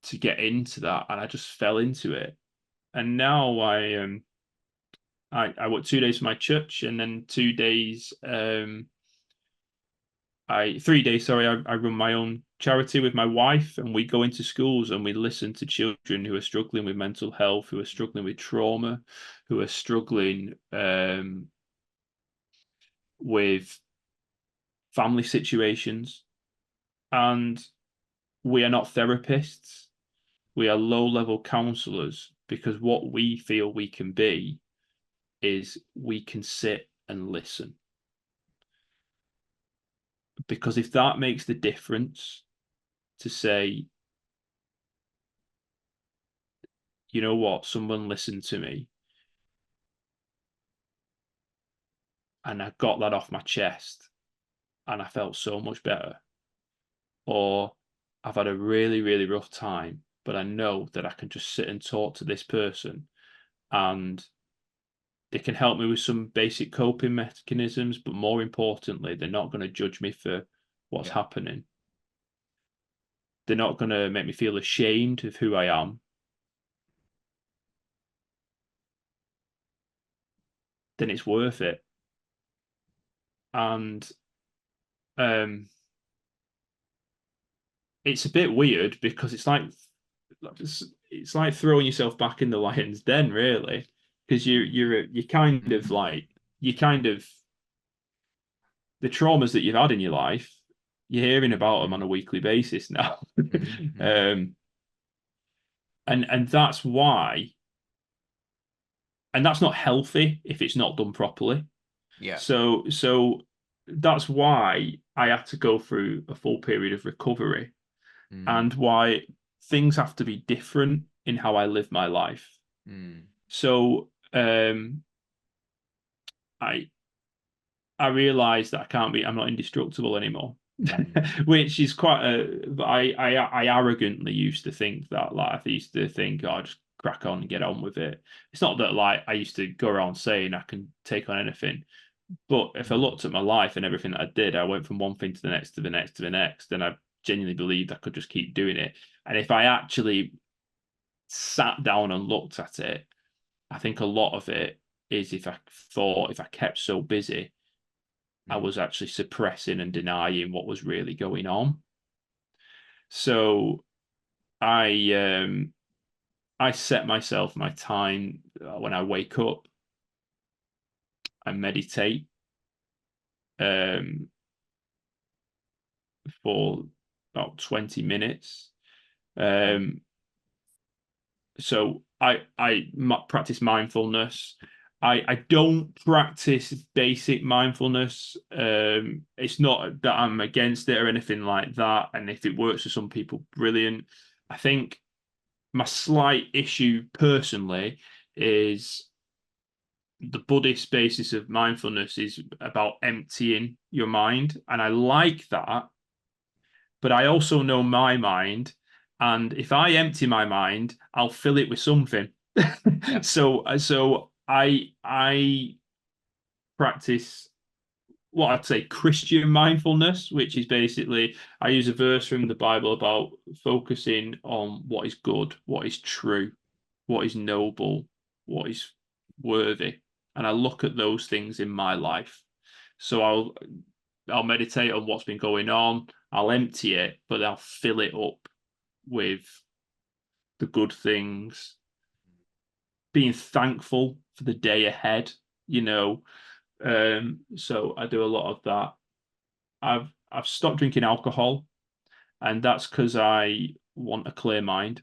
to get into that, and I just fell into it. And now I work 2 days for my church, and then 2 days, 3 days, sorry, I run my own charity with my wife, and we go into schools and we listen to children who are struggling with mental health, who are struggling with trauma, who are struggling with family situations. And we are not therapists. We are low-level counselors, because what we feel we can be is we can sit and listen. Because if that makes the difference, to say, you know what, someone listened to me, and I got that off my chest, and I felt so much better. Or I've had a really, really rough time, but I know that I can just sit and talk to this person, and they can help me with some basic coping mechanisms, but more importantly, they're not going to judge me for what's happening. They're not going to make me feel ashamed of who I am. Then it's worth it. And it's a bit weird, because it's like throwing yourself back in the lion's den, really, because you're kind of like, the traumas that you've had in your life, you're hearing about them on a weekly basis now. And that's why, and that's not healthy if it's not done properly. Yeah. So that's why I had to go through a full period of recovery, and why things have to be different in how I live my life. So I I realized that I'm not indestructible anymore. Which is quite I arrogantly used to think that, like, I used to think, oh, just crack on and get on with it. It's not that, like, I used to go around saying I can take on anything, but if I looked at my life and everything that I did, I went from one thing to the next, to the next, to the next, and I genuinely believed I could just keep doing it. And if I actually sat down and looked at it, I think a lot of it is, if I kept so busy, I was actually suppressing and denying what was really going on. So I set myself my time when I wake up. I meditate for about 20 minutes. So I practice mindfulness. I don't practice basic mindfulness. It's not that I'm against it or anything like that. And if it works for some people, brilliant. I think my slight issue personally is the Buddhist basis of mindfulness is about emptying your mind. And I like that, but I also know my mind. And if I empty my mind, I'll fill it with something. Yeah. So I practice what I'd say Christian mindfulness, which is basically I use a verse from the Bible about focusing on what is good, what is true, what is noble, what is worthy. And I look at those things in my life. So I'll meditate on what's been going on, I'll empty it, but I'll fill it up with the good things, being thankful for the day ahead, you know. So I do a lot of that. I've stopped drinking alcohol, and that's because I want a clear mind.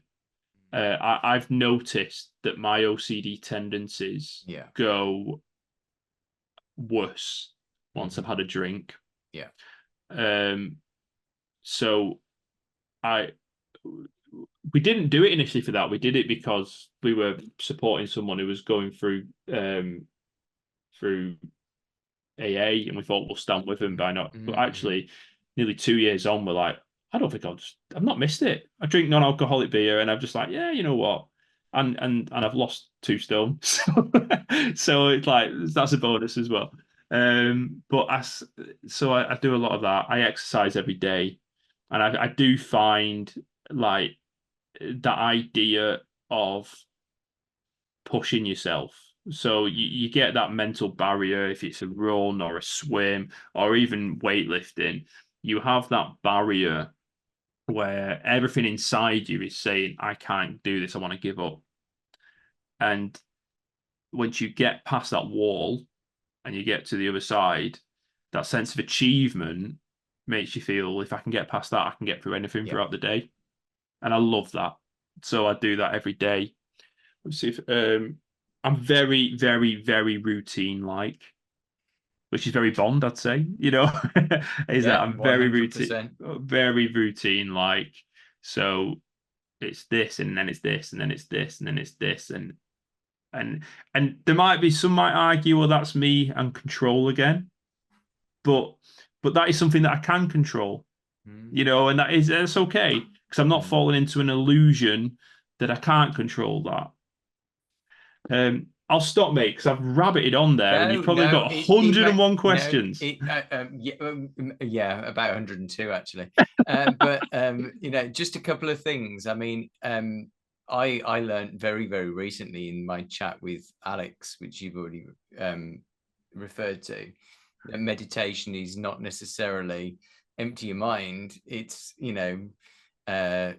I've noticed that my OCD tendencies go worse once I've had a drink. Yeah. So we didn't do it initially for that. We did it because we were supporting someone who was going through AA, and we thought we'll stand with him by not. But actually, nearly 2 years on, we're like, I don't think I've not missed it. I drink non-alcoholic beer, and I'm just like, yeah, you know what, and I've lost 2 stone, so it's like that's a bonus as well. But I do a lot of that. I exercise every day, and I do find, like, that idea of pushing yourself. So you get that mental barrier if it's a run or a swim or even weightlifting. You have that barrier where everything inside you is saying, I can't do this, I want to give up. And once you get past that wall and you get to the other side, that sense of achievement makes you feel, if I can get past that, I can get through anything throughout the day. And I love that. So I do that every day. Let's see if I'm very, very, very routine like, which is very Bond, I'd say, is that I'm 100%. very routine like. So it's this, and then it's this, and then it's this, and then it's this, and there might be some might argue, well, that's me and control again, but that is something that I can control, and that's okay, because I'm not falling into an illusion that I can't control that. I'll stop, mate, because I've rabbited on there, and you've probably got 101 questions. Yeah, about 102 actually. But just a couple of things. I mean, I learned very, very recently in my chat with Alex, which you've already referred to, that meditation is not necessarily empty your mind. It's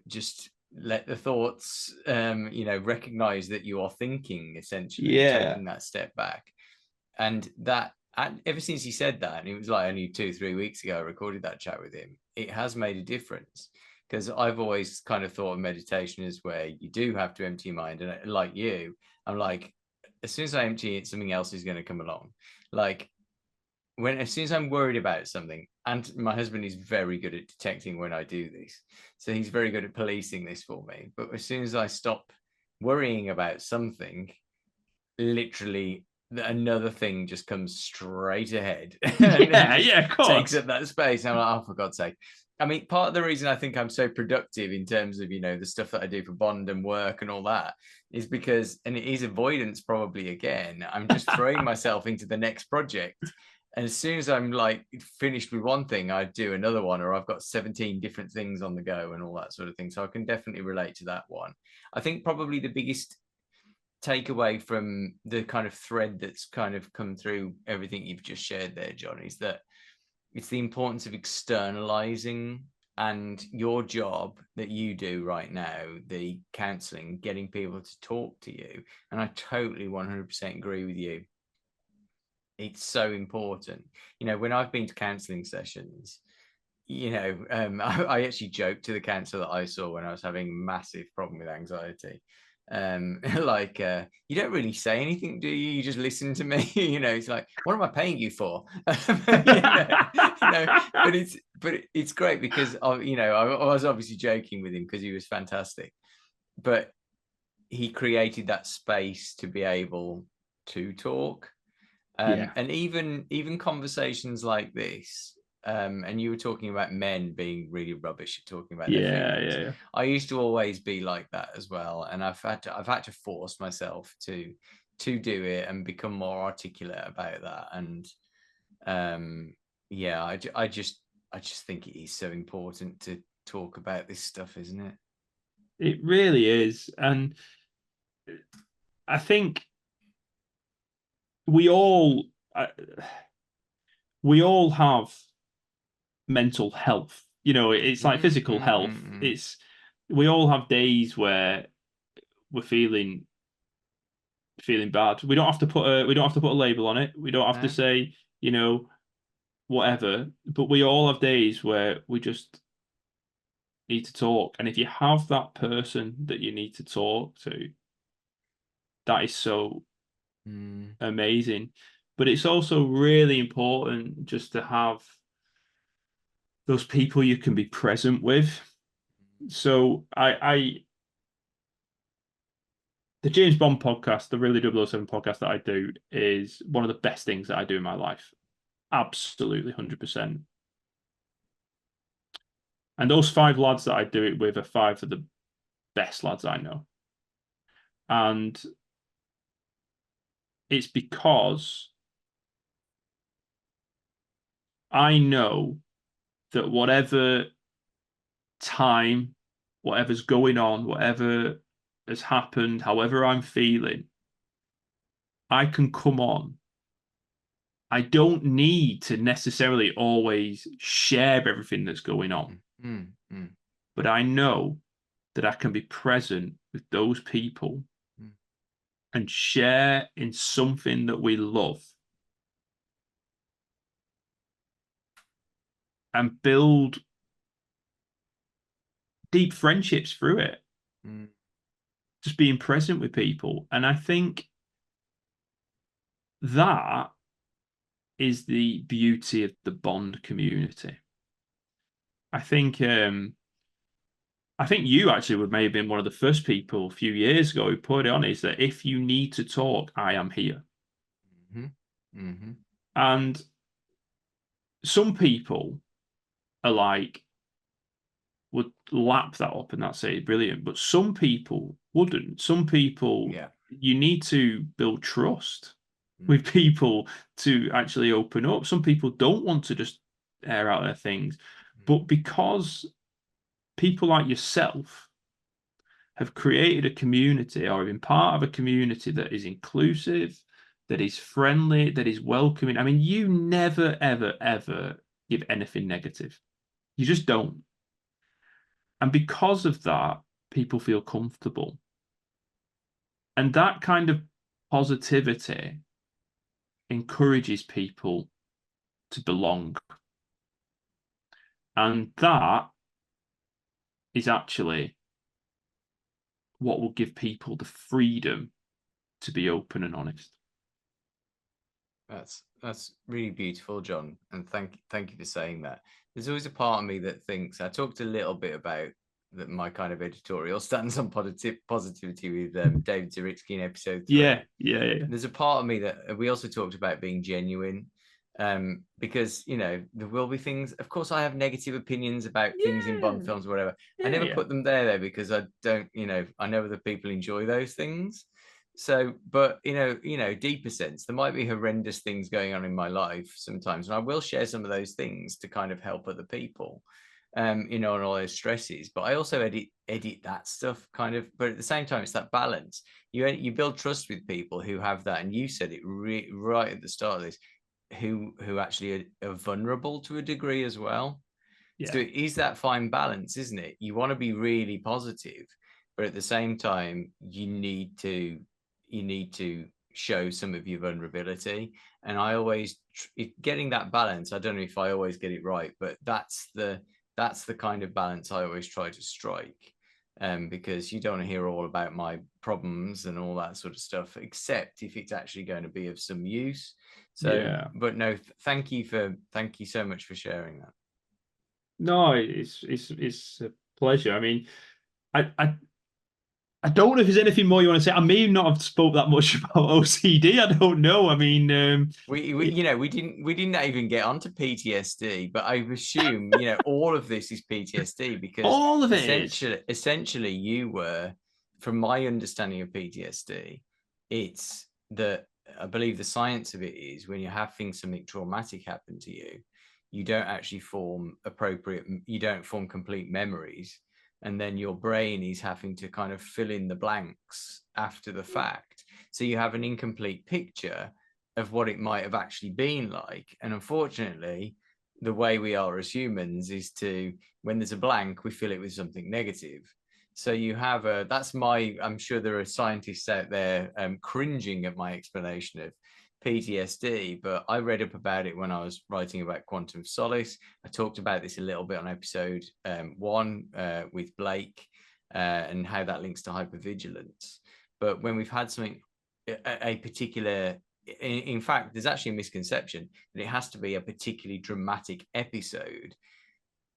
just let the thoughts recognize that you are thinking, essentially, taking that step back. And that, ever since he said that, and it was like only 2-3 weeks ago I recorded that chat with him, it has made a difference, because I've always kind of thought of meditation as where you do have to empty your mind, and like you, I'm like, as soon as I empty it, something else is going to come along. Like, as soon as I'm worried about something, and my husband is very good at detecting when I do this, so he's very good at policing this for me. But as soon as I stop worrying about something, literally another thing just comes straight ahead and Yeah, just yeah, of takes course. up that space. I'm like, oh, for God's sake. I mean, part of the reason I think I'm so productive in terms of, the stuff that I do for Bond and work and all that is because, and it is avoidance probably again, I'm just throwing myself into the next project. And as soon as I'm like finished with one thing, I do another one, or I've got 17 different things on the go and all that sort of thing. So I can definitely relate to that one. I think probably the biggest takeaway from the kind of thread that's kind of come through everything you've just shared there, John, is that it's the importance of externalizing, and your job that you do right now, the counseling, getting people to talk to you. And I totally 100% agree with you. It's so important. When I've been to counseling sessions, I actually joked to the counselor that I saw when I was having a massive problem with anxiety. Like, you don't really say anything, do you? You just listen to me. It's like, what am I paying you for? But it's great because I was obviously joking with him because he was fantastic, but he created that space to be able to talk. Yeah. And even conversations like this, and you were talking about men being really rubbish at talking about their Yeah, feelings. yeah. I used to always be like that as well, and I've had to force myself to do it and become more articulate about that. And yeah, I just think it is so important to talk about this stuff, isn't it? It really is. And I think we all uh, we all have mental health. It's like Mm, physical mm, health. mm, mm. It's We all have days where we're feeling bad. We don't have to put a label on it. We don't have to No. say, whatever. But we all have days where we just need to talk. And if you have that person that you need to talk to, that is so Mm, amazing. But it's also really important just to have those people you can be present with. So the James Bond podcast, the Really 007 podcast that I do, is one of the best things that I do in my life. Absolutely 100%. And those five lads that I do it with are five of the best lads I know. And it's because I know that whatever time, whatever's going on, whatever has happened, however I'm feeling, I can come on. I don't need to necessarily always share everything that's going on, mm, mm, but I know that I can be present with those people mm. and share in something that we love and build deep friendships through it, Mm. just being present with people. And I think that is the beauty of the Bond community. I think I think you actually would may have been one of the first people a few years ago who put it on is that if you need to talk, I am here. Mm-hmm. Mm-hmm. And some people are like would lap that up and that's it, brilliant. But some people wouldn't. Some people Yeah. you need to build trust Mm. with people to actually open up. Some people don't want to just air out their things. But because people like yourself have created a community or have been part of a community that is inclusive, that is friendly, that is welcoming. I mean, you never, ever, ever give anything negative. You just don't. And because of that, people feel comfortable. And that kind of positivity encourages people to belong. And that is actually what will give people the freedom to be open and honest. That's really beautiful, John, and thank you for saying that. There's always a part of me that thinks, I talked a little bit about that my kind of editorial stands on positivity with David Zaritsky in episode 3. Yeah. There's a part of me that we also talked about being genuine, because there will be things. Of course, I have negative opinions about things in Bond films or whatever. I never put them there though, because I don't. I know other people enjoy those things. So, but deeper sense, there might be horrendous things going on in my life sometimes, and I will share some of those things to kind of help other people, and all those stresses. But I also edit that stuff kind of. But at the same time, it's that balance. You build trust with people who have that, and you said it right at the start of this, who actually are vulnerable to a degree as well. So it is that fine balance, isn't it? You want to be really positive, but at the same time, you need to show some of your vulnerability. And I always getting that balance. I don't know if I always get it right, but that's the kind of balance I always try to strike. Because you don't want to hear all about my problems and all that sort of stuff, except if it's actually going to be of some use. So, but no, thank you so much for sharing that. No, it's a pleasure. I mean, I don't know if there's anything more you want to say. I may not have spoke that much about OCD. I don't know. I mean, we didn't even get onto PTSD, but I assume all of this is PTSD, because all of it essentially you were, from my understanding of PTSD, it's that I believe the science of it is when you're having something traumatic happen to you, you don't actually form complete memories. And then your brain is having to kind of fill in the blanks after the fact. So you have an incomplete picture of what it might have actually been like. And unfortunately, the way we are as humans is to, when there's a blank, we fill it with something negative. So you have I'm sure there are scientists out there cringing at my explanation of PTSD, but I read up about it when I was writing about Quantum of Solace. I talked about this a little bit on episode 1 with Blake, and how that links to hypervigilance. But when we've had something, a particular, in fact, there's actually a misconception that it has to be a particularly dramatic episode.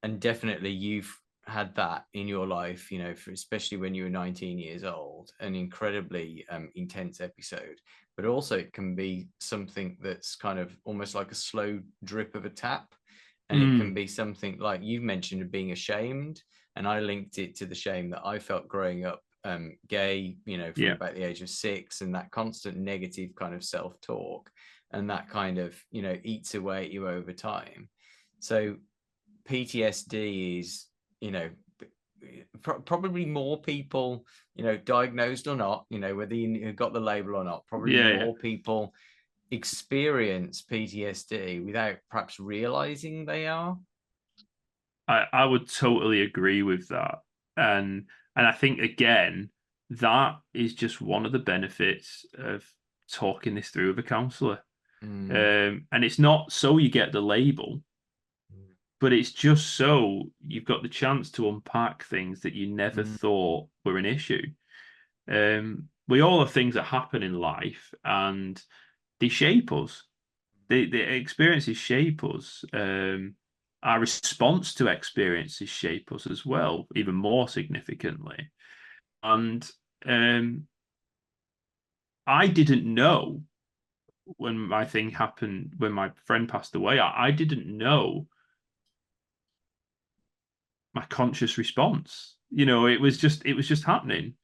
And definitely you've had that in your life, especially when you were 19 years old, an incredibly intense episode. But also it can be something that's kind of almost like a slow drip of a tap. And it can be something like you've mentioned of being ashamed. And I linked it to the shame that I felt growing up gay, from about the age of 6, and that constant negative kind of self-talk, and that kind of, eats away at you over time. So PTSD is, probably more people, diagnosed or not, whether you got the label or not, probably more people experience PTSD without perhaps realizing they are. I would totally agree with that. And I think, again, that is just one of the benefits of talking this through with a counselor. And it's not so you get the label, but it's just so you've got the chance to unpack things that you never thought were an issue. We all have things that happen in life, and they shape us. The experiences shape us. Our response to experiences shape us as well, even more significantly. And I didn't know when my thing happened, when my friend passed away, I didn't know my conscious response. It was just happening.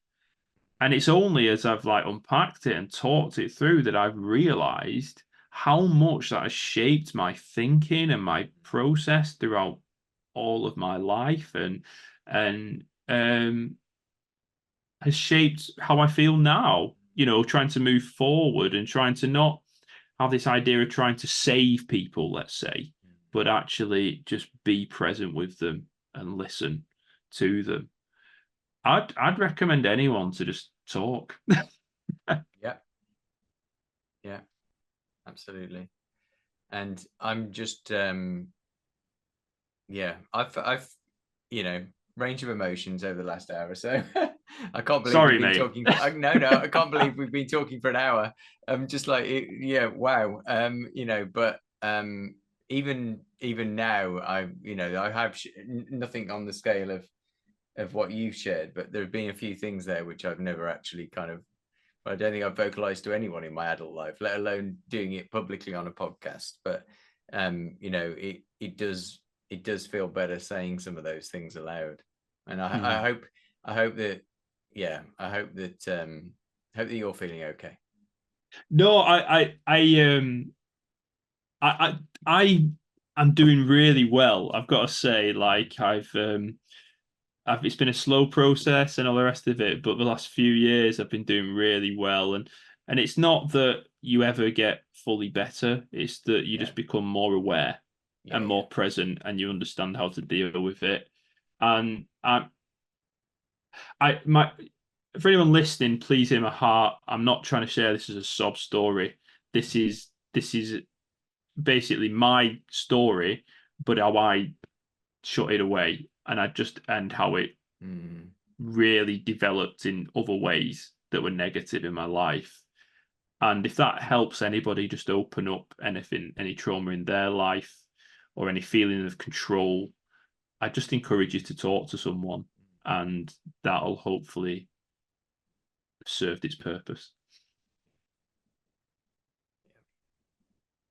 And it's only as I've unpacked it and talked it through that I've realized how much that has shaped my thinking and my process throughout all of my life, and has shaped how I feel now, trying to move forward and trying to not have this idea of trying to save people, let's say, but actually just be present with them and listen to them. I'd recommend anyone to just talk. Yeah, absolutely. And I'm just I've range of emotions over the last hour or so. I can't believe Sorry, we've been mate. talking. No, I can't believe we've been talking for an hour. Just like wow. But even now, I have nothing on the scale of of what you shared, but there have been a few things there which I've never actually kind of, I don't think I've vocalized to anyone in my adult life, let alone doing it publicly on a podcast. But you know, it does feel better saying some of those things aloud. And I hope that, yeah, I hope that you're feeling okay. No, I am doing really well. I've got to say, like I've it's been a slow process and all the rest of it, but the last few years I've been doing really well, and it's not that you ever get fully better, it's that you Yeah, just become more aware yeah, and yeah, more present, and you understand how to deal with it. And I my for anyone listening, please hear my heart. I'm not trying to share this as a sob story. This is basically my story, but how I shut it away, and how it mm, really developed in other ways that were negative in my life. And if that helps anybody just open up anything, any trauma in their life or any feeling of control, I just encourage you to talk to someone, and that'll hopefully have served its purpose.